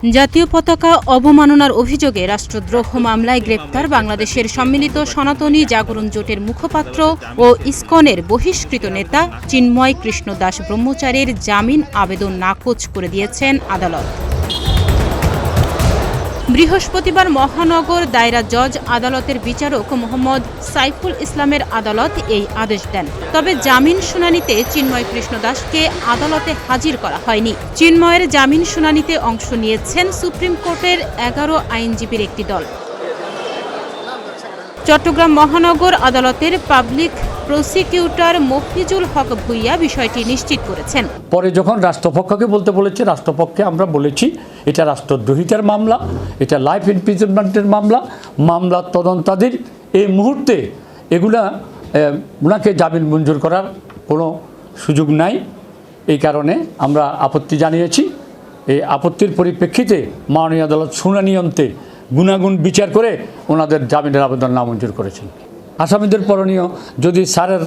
জাতীয় পতাকা অবমাননার অভিযোগে রাষ্ট্রদ্রোহ মামলায় গ্রেপ্তার বাংলাদেশের সম্মিলিত সনাতনী জাগরণ জোটের মুখপাত্র ও ইসকনের বহিষ্কৃত নেতা চিন্ময় কৃষ্ণ দাস ব্রহ্মচারীর জামিন আবেদন নাকচ করে দিয়েছেন আদালত। বৃহস্পতিবার মহানগর দায়রা জজ আদালতের বিচারক মোহাম্মদ সাইফুল ইসলামের আদালত এই আদেশ দেন। তবে জামিন শুনানিতে চিন্ময় কৃষ্ণ দাসকে আদালতে হাজির করা হয়নি। চিন্ময়ের জামিন শুনানিতে অংশ নিয়েছেন সুপ্রিম কোর্টের 11 আইনজীবীর একটি দল। চট্টগ্রাম মহানগর আদালতের পাবলিক প্রসিকিউটর মফিজুল হক ভুইয়া বিষয়টি নিশ্চিত করেছেন। পরে যখন রাষ্ট্রপক্ষকে বলতে বলেছে, রাষ্ট্রপক্ষে আমরা বলেছি এটা রাষ্ট্রদ্রোহিতার মামলা, এটা লাইফ ইমপ্রিজনমেন্টের মামলা তদন্তাধীন। এই মুহূর্তে এগুলা ওনাকে জামিন মঞ্জুর করার কোনো সুযোগ নাই। এই কারণে আমরা আপত্তি জানিয়েছি। এই আপত্তির পরিপ্রেক্ষিতে মাননীয় আদালত শুনানি অন্তে গুণাগুণ বিচার করে ওনাদের জামিনের আবেদন নামঞ্জুর করেছেন। আসামিদের করণীয়, যদি স্যারের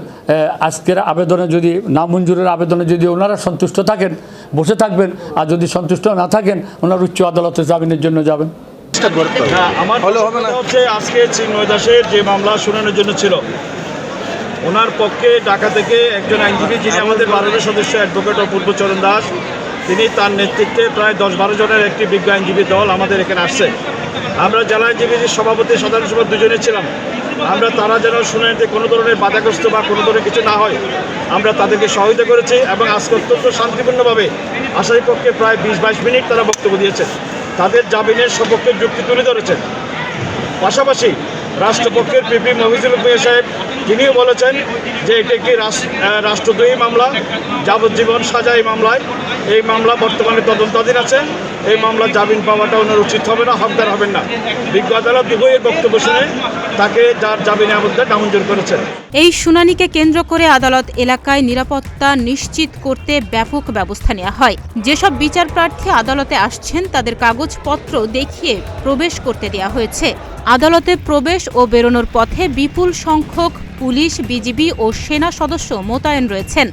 আজকের আবেদনে যদি নামঞ্জুরের আবেদনে যদি ওনারা সন্তুষ্ট থাকেন বসে থাকবেন, আর যদি সন্তুষ্ট না থাকেন ওনার উচ্চ আদালতে জামিনের জন্য যাবেন। আমার হচ্ছে আজকে চিন্ময় দাসের যে মামলা শুনানোর জন্য ছিল, ওনার পক্ষে ঢাকা থেকে একজন আইনজীবী যিনি আমাদের 12 সদস্য অ্যাডভোকেট অপূর্ব চরণ দাস, তিনি তার নেতৃত্বে প্রায় 10-12 জনের একটি বিজ্ঞ আইনজীবী দল আমাদের এখানে আসছে। আমরা জেলা আইনজীবীর সভাপতি সাধারণ সভা দুজনে ছিলাম। আমরা তারা যেন শুনানিতে কোনো ধরনের বাধাগ্রস্ত বা কোনো ধরনের কিছু না হয় আমরা তাদেরকে সহায়তা করেছি এবং আজকে অত্যন্ত শান্তিপূর্ণভাবে আসামি পক্ষে প্রায় 20-22 মিনিট তারা বক্তব্য দিয়েছেন, তাদের জামিনের সপক্ষে যুক্তি তুলে ধরেছেন। পাশাপাশি রাষ্ট্রপক্ষের পিপি মফিজুল ভুইয়া সাহেব তিনিও বলেছেন যে এটি একটি রাষ্ট্রদ্রোহী মামলা, যাবজ্জীবন সাজা এই মামলায়। এই মামলা বর্তমানে তদন্তাধীন আছে। এই মামলা জামিন পাওয়াটা ওনার উচিত হবে না, হকদার হবেন না। বিজ্ঞ আদালত উভয়ের বক্তব্য শুনে তাকে যার জামিনের আবেদন নামঞ্জুর করেছেন। এই শুনানিকে কেন্দ্র করে আদালত এলাকায় নিরাপত্তা নিশ্চিত করতে ব্যাপক ব্যবস্থা নেওয়া হয়। যেসব বিচার প্রার্থী আদালতে আসছেন তাদের কাগজপত্র দেখিয়ে প্রবেশ করতে দেওয়া হয়েছে। আদালতে প্রবেশ ও বেরোনোর পথে বিপুল সংখ্যক পুলিশ, বিজিবি ও সেনা সদস্য মোতায়েন রয়েছেন।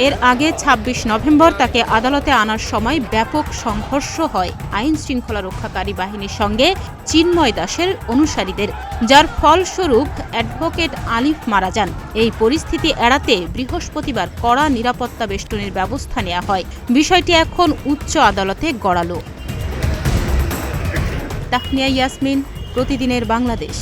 এর আগে 26 নভেম্বর তাকে আদালতে আনার সময় ব্যাপক সংঘর্ষ হয় আইন শৃঙ্খলা রক্ষাকারী বাহিনীর সঙ্গে চিন্ময় দাসের অনুসারীদের, যার ফলস্বরূপ অ্যাডভোকেট আলিফ মারা যান। এই পরিস্থিতি এড়াতে বৃহস্পতিবার কড়া নিরাপত্তা বেষ্টনীর ব্যবস্থা নেওয়া হয়। বিষয়টি এখন উচ্চ আদালতে গড়ালো। তাহনিয়া ইয়াসমিন, প্রতিদিনের বাংলাদেশ।